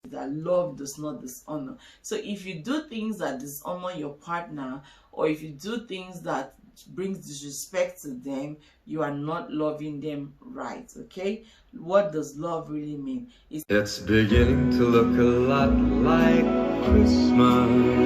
that love does not dishonor. So if you do things that dishonor your partner, or if you do things that brings disrespect to them, you are not loving them right. Okay, what does love really mean? It's beginning to look a lot like Christmas.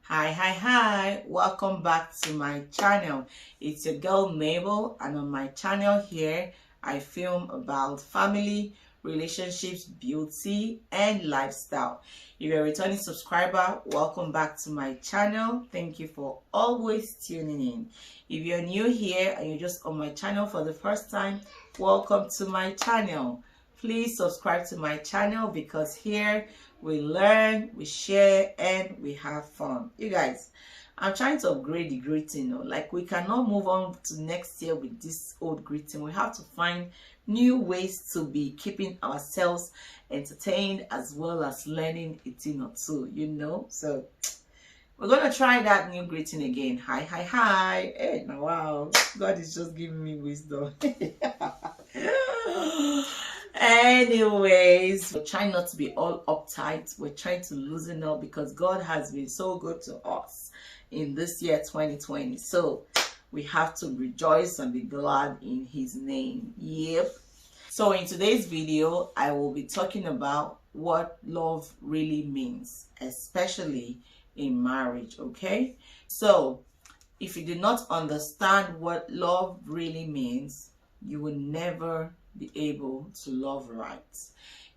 Hi, welcome back to my channel. It's your girl Mabel, and on my channel here I film about family, relationships, beauty, and lifestyle. If you're a returning subscriber, welcome back to my channel. Thank you for always tuning in. If you're new here and you're just on my channel for the first time, welcome to my channel. Please subscribe to my channel because here we learn, we share, and we have fun. You guys, I'm trying to upgrade the greeting. Like, we cannot move on to next year with this old greeting. We have to find new ways to be keeping ourselves entertained as well as learning a thing or two, So we're gonna try that new greeting again. Hi. Hey, now wow, God is just giving me wisdom. Anyways, we're trying not to be all uptight. We're trying to loosen up because God has been so good to us in this year 2020. So we have to rejoice and be glad in his name. Yep. So in today's video, I will be talking about what love really means, especially in marriage. Okay, so if you do not understand what love really means, you will never be able to love right.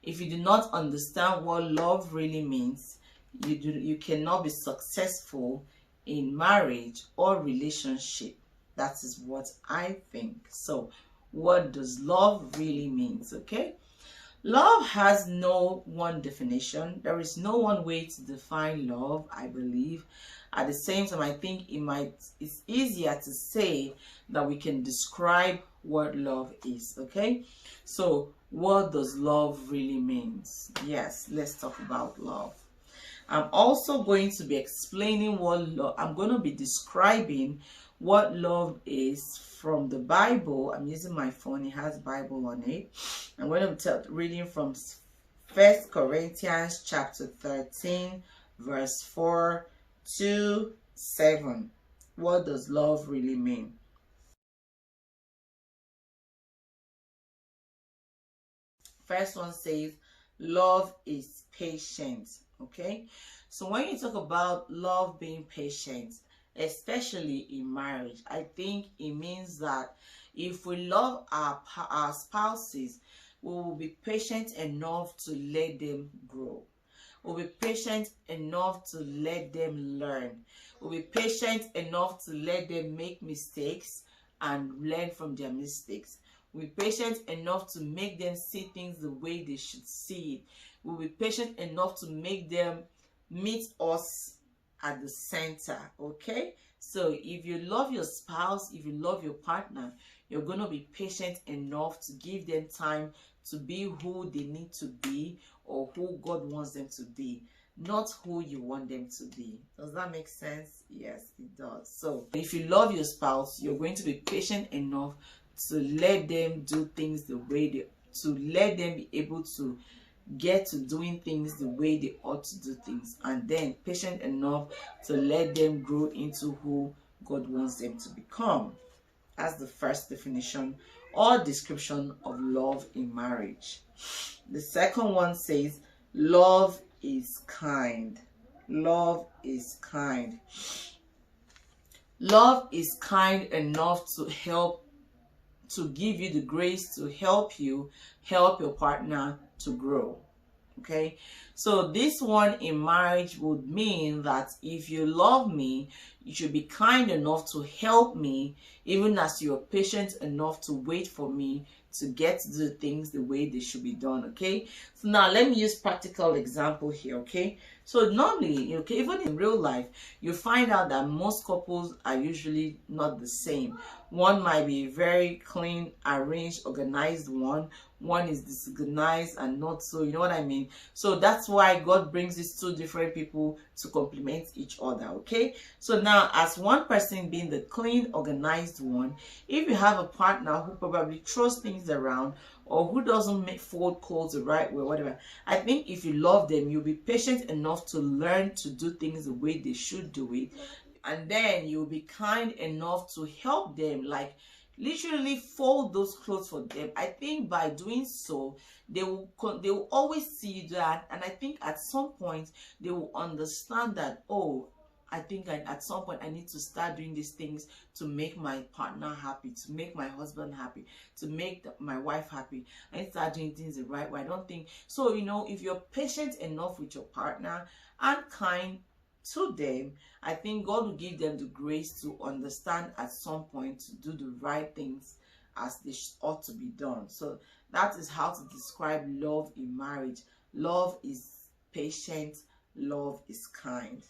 If you do not understand what love really means, you cannot be successful in marriage or relationship. That is what I think. So what does love really means? Okay, love has no one definition. There is no one way to define love, I believe. At the same time, I think it's easier to say that we can describe what love is. Okay, so what does love really means? Yes, let's talk about love. I'm also going to be explaining what love, I'm going to be describing what love is from the Bible. I'm using my phone, it has Bible on it. I'm going to be reading from 1 Corinthians chapter 13 verse 4 to 7. What does love really mean? First one says, love is patient. Okay, so when you talk about love being patient, especially in marriage, I think it means that if we love our spouses, we will be patient enough to let them grow. We'll be patient enough to let them learn. We'll be patient enough to let them make mistakes and learn from their mistakes. We'll be patient enough to make them see things the way they should see it. We'll be patient enough to make them meet us at the center. Okay, so if you love your spouse, if you love your partner, you're going to be patient enough to give them time to be who they need to be, or who God wants them to be, not who you want them to be. Does that make sense? Yes, it does. So if you love your spouse, you're going to be patient enough to let them do things the way to let them be able to get to doing things the way they ought to do things, and then patient enough to let them grow into who God wants them to become. That's the first definition or description of love in marriage. The second one says, love is kind. Love is kind. Love is kind enough to give you the grace to help your partner to grow. Okay, so this one in marriage would mean that if you love me, you should be kind enough to help me, even as you're patient enough to wait for me to get to do things the way they should be done. Okay, so now let me use practical example here. Okay, so normally, okay, even in real life, you find out that most couples are usually not the same. One might be very clean, arranged, organized. One is disorganized and not so, you know what I mean? So that's why God brings these two different people to complement each other. Okay, so now as one person being the clean, organized one, if you have a partner who probably throws things around, or who doesn't make fold calls the right way, whatever. I think if you love them, you'll be patient enough to learn to do things the way they should do it, and then you'll be kind enough to help them, like literally fold those clothes for them. I think by doing so, they will always see that, and I think at some point they will understand that, oh, I think at some point I need to start doing these things to make my partner happy, to make my husband happy, to make my wife happy. I need to start doing things the right way. I don't think so. You know, if you're patient enough with your partner and kind to them, I think God will give them the grace to understand at some point to do the right things as they ought to be done. So that is how to describe love in marriage. Love is patient, love is kind.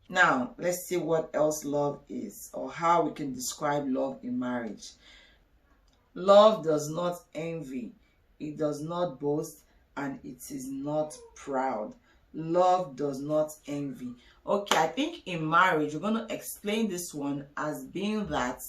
Now, let's see what else love is, or how we can describe love in marriage. Love does not envy, it does not boast, and it is not proud. Love does not envy. Okay, I think in marriage, we're going to explain this one as being that,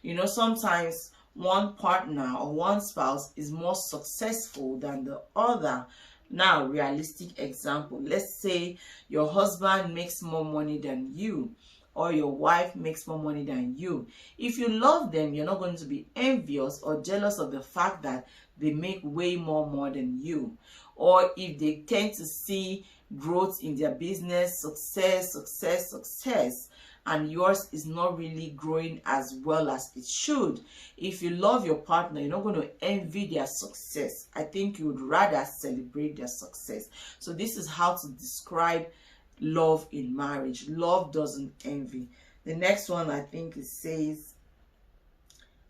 you know, sometimes one partner or one spouse is more successful than the other. Now, realistic example, let's say your husband makes more money than you, or your wife makes more money than you. If you love them, you're not going to be envious or jealous of the fact that they make way more than you. Or if they tend to see growth in their business, success, and yours is not really growing as well as it should. If you love your partner, you're not going to envy their success. I think you would rather celebrate their success. So this is how to describe love in marriage. Love doesn't envy. The next one, I think it says,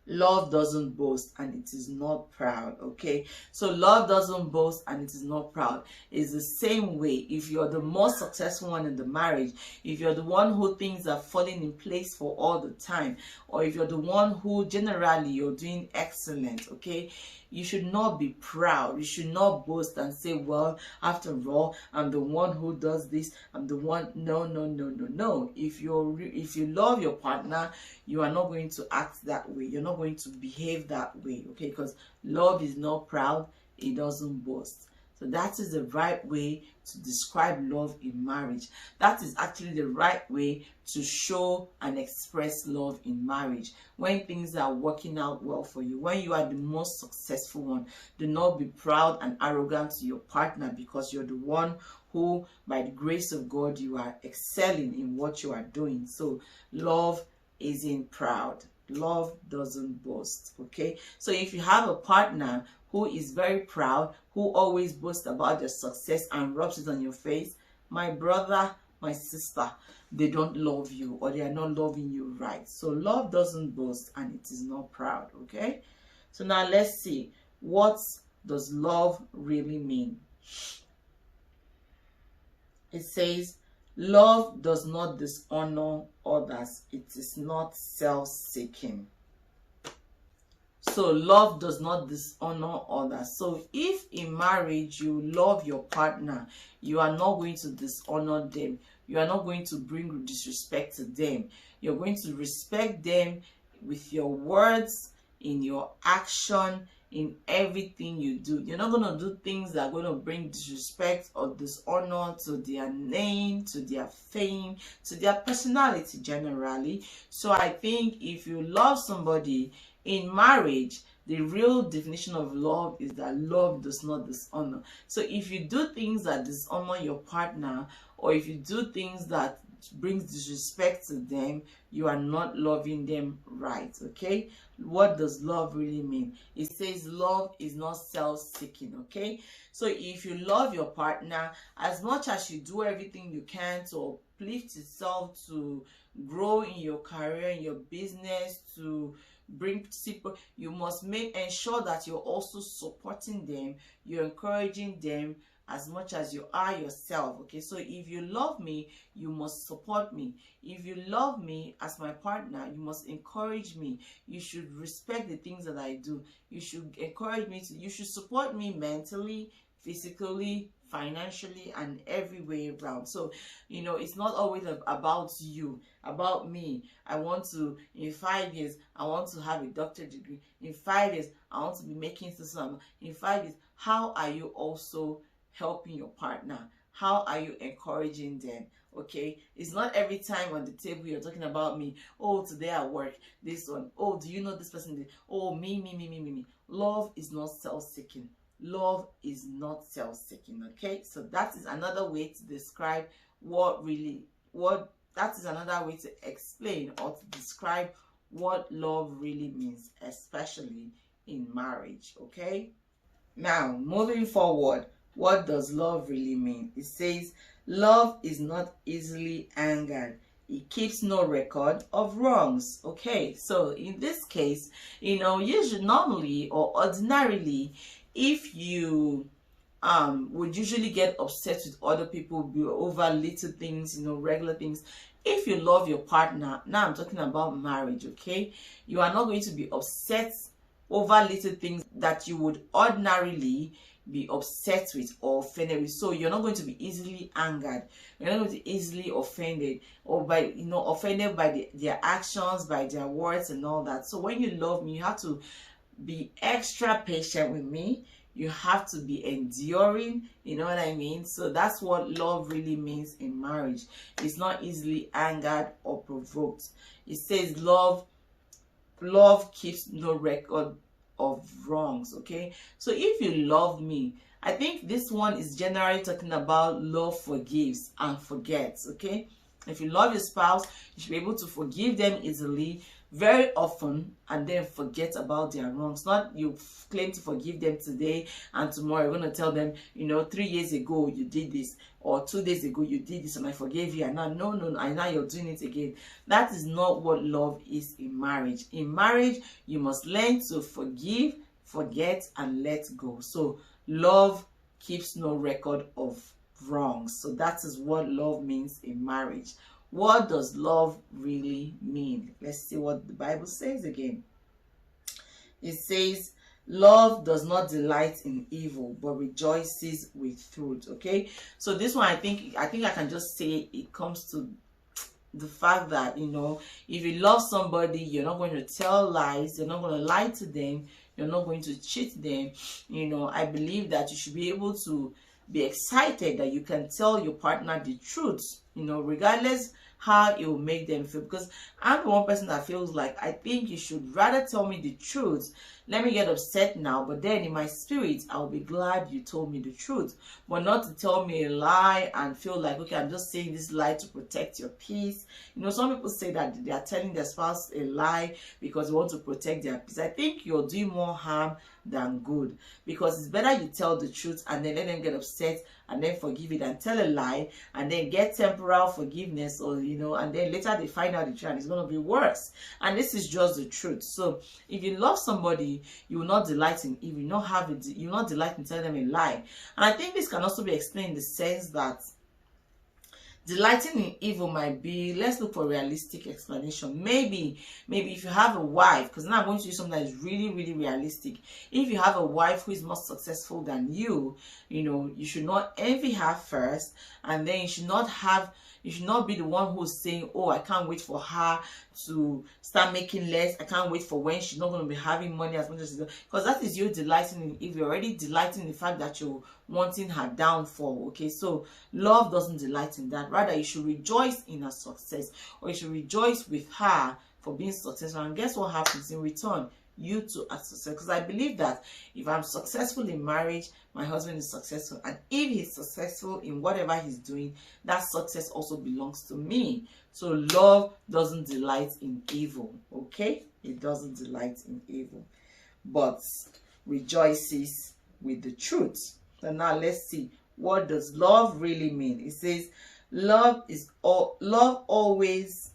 love doesn't boast and it is not proud. Okay, so love doesn't boast and it is not proud. It's the same way. If you're the most successful one in the marriage, if you're the one who things are falling in place for all the time, or if you're the one who generally you're doing excellent, okay, you should not be proud. You should not boast and say, well, after all, I'm the one who does this, I'm the one. No. If you love your partner, you are not going to act that way. You're not going to behave that way, okay? Because love is not proud, it doesn't boast. So that is the right way to describe love in marriage. That is actually the right way to show and express love in marriage. When things are working out well for you, when you are the most successful one, do not be proud and arrogant to your partner because you're the one who, by the grace of God, you are excelling in what you are doing. So love isn't proud. Love doesn't boast. Okay, so if you have a partner who is very proud, who always boasts about their success and rubs it on your face, my brother, my sister, they don't love you, or they are not loving you right. So love doesn't boast and it is not proud. Okay, so now let's see, what does love really mean? It says, love does not dishonor others. It is not self-seeking. So love does not dishonor others. So if in marriage you love your partner, you are not going to dishonor them. You are not going to bring disrespect to them. You're going to respect them with your words, in your action, in everything you do. You're not going to do things that are going to bring disrespect or dishonor to their name, to their fame, to their personality generally. So I think if you love somebody in marriage, the real definition of love is that love does not dishonor. So if you do things that dishonor your partner, or if you do things that brings disrespect to them, you are not loving them right. Okay, what does love really mean? It says love is not self-seeking. Okay, so if you love your partner, as much as you do everything you can to uplift yourself, to grow in your career, in your business, to bring people, you must ensure that you're also supporting them, you're encouraging them as much as you are yourself. Okay, so if you love me, you must support me. If you love me as my partner, you must encourage me. You should respect the things that I do. You should encourage me to, you should support me mentally, physically, financially, and every way around. So it's not always about you, about me. I want to, in 5 years I want to have a doctorate degree, in 5 years I want to be making some, in 5 years. How are you also helping your partner? How are you encouraging them? Okay, it's not every time on the table you're talking about me. Oh, today at work, this one. Oh, do you know this person? Oh, me. Love is not self-seeking. Love is not self-seeking. Okay, so that is another way to describe that is another way to explain or to describe what love really means, especially in marriage. Okay, now moving forward, what does love really mean? It says love is not easily angered. It keeps no record of wrongs. Okay, so in this case, usually, normally or ordinarily, if you would usually get upset with other people over little things, regular things. If you love your partner, now I'm talking about marriage, okay, you are not going to be upset over little things that you would ordinarily be upset with or offended with. So you're not going to be easily angered, you're not going to be easily offended, or by offended by their actions, by their words and all that. So when you love me, you have to be extra patient with me. You have to be enduring, you know what I mean? So that's what love really means in marriage. It's not easily angered or provoked. It says love keeps no record of wrongs. Okay, so if you love me, I think this one is generally talking about love forgives and forgets. Okay, if you love your spouse, you should be able to forgive them easily, very often, and then forget about their wrongs. Not you claim to forgive them today and tomorrow you're going to tell them, 3 years ago you did this, or 2 days ago you did this and I forgave you, and now no, and now you're doing it again. That is not what love is in marriage. In marriage, you must learn to forgive, forget, and let go. So love keeps no record of wrongs. So that is what love means in marriage. What does love really mean? Let's see what the Bible says again. It says, love does not delight in evil, but rejoices with truth. Okay, so this one, I think I can just say it comes to the fact that, if you love somebody, you're not going to tell lies, you're not going to lie to them, you're not going to cheat them. I believe that you should be able to be excited that you can tell your partner the truth, regardless how it will make them feel. Because I'm the one person that feels like, I think you should rather tell me the truth. Let me get upset now, but then in my spirit, I'll be glad you told me the truth. But not to tell me a lie and feel like, okay, I'm just saying this lie to protect your peace. Some people say that they are telling their spouse a lie because they want to protect their peace. I think you're doing more harm than good, because it's better you tell the truth and then let them get upset and then forgive it, and tell a lie and then get temporal forgiveness, or and then later they find out the truth and it's going to be worse. And this is just the truth. So if you love somebody, you will not delight in evil, you will not delight in telling them a lie. And I think this can also be explained in the sense that delighting in evil might be, let's look for a realistic explanation. Maybe if you have a wife, because now I'm going to use something that is really, really realistic. If you have a wife who is more successful than you, you should not envy her first, and then you should not be the one who's saying, oh, I can't wait for her to start making less. I can't wait for when she's not going to be having money as much as she's doing. Because that is you delighting in evil. You're already delighting in the fact that you're wanting her downfall. Okay, so love doesn't delight in that. Rather, you should rejoice in her success, or you should rejoice with her for being successful. And guess what happens in return? You too are successful. Because I believe that if I'm successful in marriage, my husband is successful, and if he's successful in whatever he's doing, that success also belongs to me. So love doesn't delight in evil. Okay, it doesn't delight in evil, but rejoices with the truth. So now let's see, what does love really mean? It says love always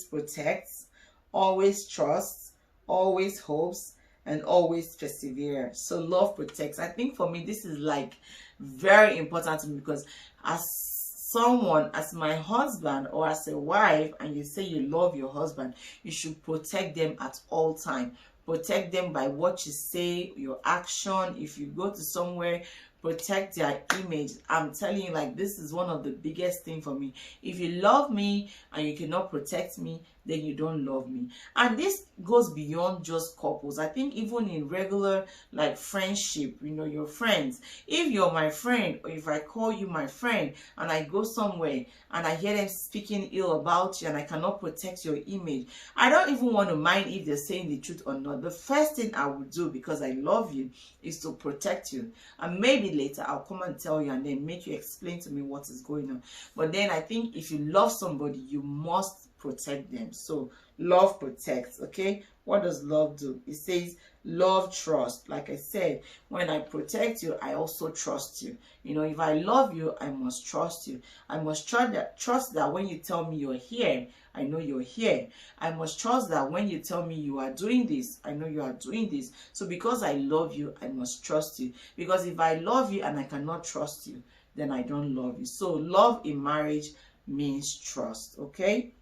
protects, always trusts, always hopes, and always perseveres. So love protects. I think for me, this is like very important to me, because as someone, as my husband or as a wife, and you say you love your husband, you should protect them at all time. Protect them by what you say, your action. If you go to somewhere, protect their image. I'm telling you, like, this is one of the biggest thing for me. If you love me and you cannot protect me, then you don't love me. And this goes beyond just couples. I think even in regular, like, friendship, you know, your friends. If you're my friend, or if I call you my friend and I go somewhere and I hear them speaking ill about you and I cannot protect your image, I don't even want to mind if they're saying the truth or not. The first thing I will do, because I love you, is to protect you. And maybe later I'll come and tell you and then make you explain to me what is going on. But then I think if you love somebody, you must protect them. So love protects. Okay, what does love do? It says love trust. Like I said, when I protect you, I also trust you. You know, if I love you, I must trust you. I must trust that when you tell me you're here, I know you're here. I must trust that when you tell me you are doing this, I know you are doing this. So because I love you, I must trust you. Because if I love you and I cannot trust you, then I don't love you. So love in marriage means trust. Okay,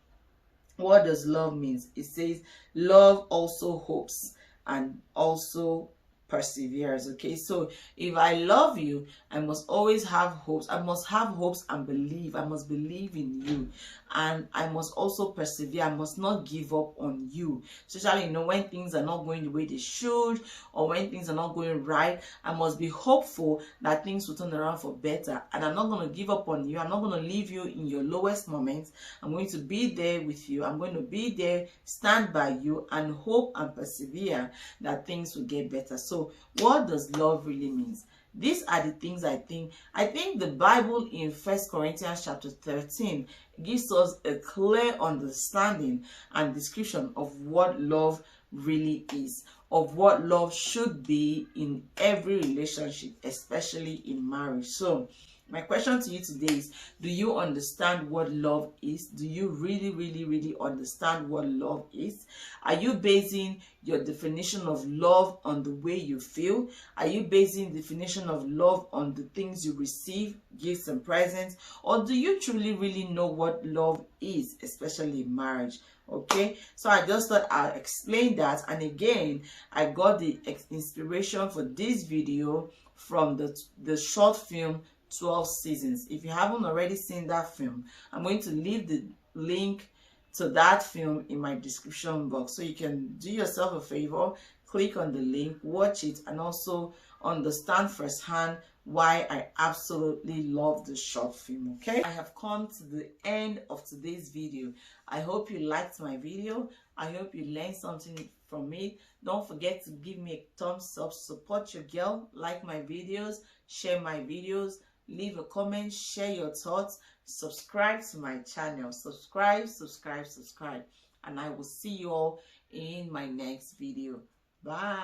what does love mean? It says love also hopes and also perseveres. Okay, so if I love you, I must always have hopes. I must have hopes and believe. I must believe in you, and I must also persevere. I must not give up on you, especially, you know, when things are not going the way they should, or when things are not going right. I must be hopeful that things will turn around for better, and I'm not going to give up on you. I'm not going to leave you in your lowest moments. I'm going to be there with you. I'm going to be there, stand by you, and hope and persevere that things will get better. So what does love really mean? These are the things I think the Bible in 1 Corinthians chapter 13 gives us a clear understanding and description of what love really is, of what love should be in every relationship, especially in marriage. So my question to you today is, do you understand what love is? Do you really understand what love is? Are you basing your definition of love on the way you feel? Are you basing definition of love on the things you receive, gifts and presents? Or do you truly really know what love is, especially in marriage? Okay, so I just thought I'll explain that. And again, I got the inspiration for this video from the short film 12 Seasons. If you haven't already seen that film, I'm going to leave the link to that film in my description box, so you can do yourself a favor, click on the link, watch it, and also understand firsthand why I absolutely love the short film. Okay, I have come to the end of today's video. I hope you liked my video. I hope you learned something from it. Don't forget to give me a thumbs up, support your girl, like my videos, share my videos, leave a comment, share your thoughts, subscribe to my channel. Subscribe, and I will see you all in my next video. Bye.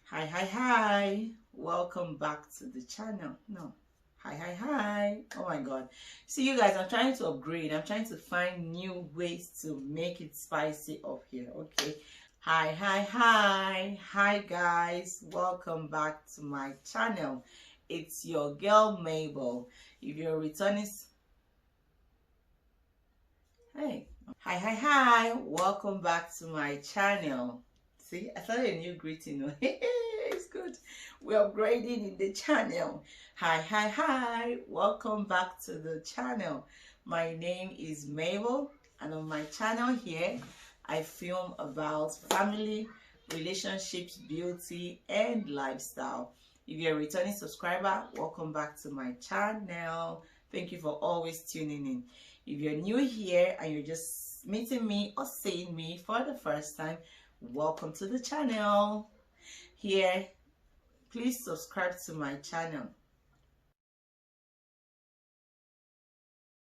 Hi, welcome back to the channel. No, hi, oh my god. See, you guys, I'm trying to upgrade. I'm trying to find new ways to make it spicy up here. Okay, hi guys, welcome back to my channel. It's your girl Mabel. If you're returning, hey, hi, welcome back to my channel. See, I started a new greeting. It's good. We're upgrading in the channel. Hi, welcome back to the channel. My name is Mabel, and on my channel here, I film about family, relationships, beauty, and lifestyle. If you're a returning subscriber, welcome back to my channel. Thank you for always tuning in. If you're new here and you're just meeting me or seeing me for the first time, welcome to the channel. Here, please subscribe to my channel.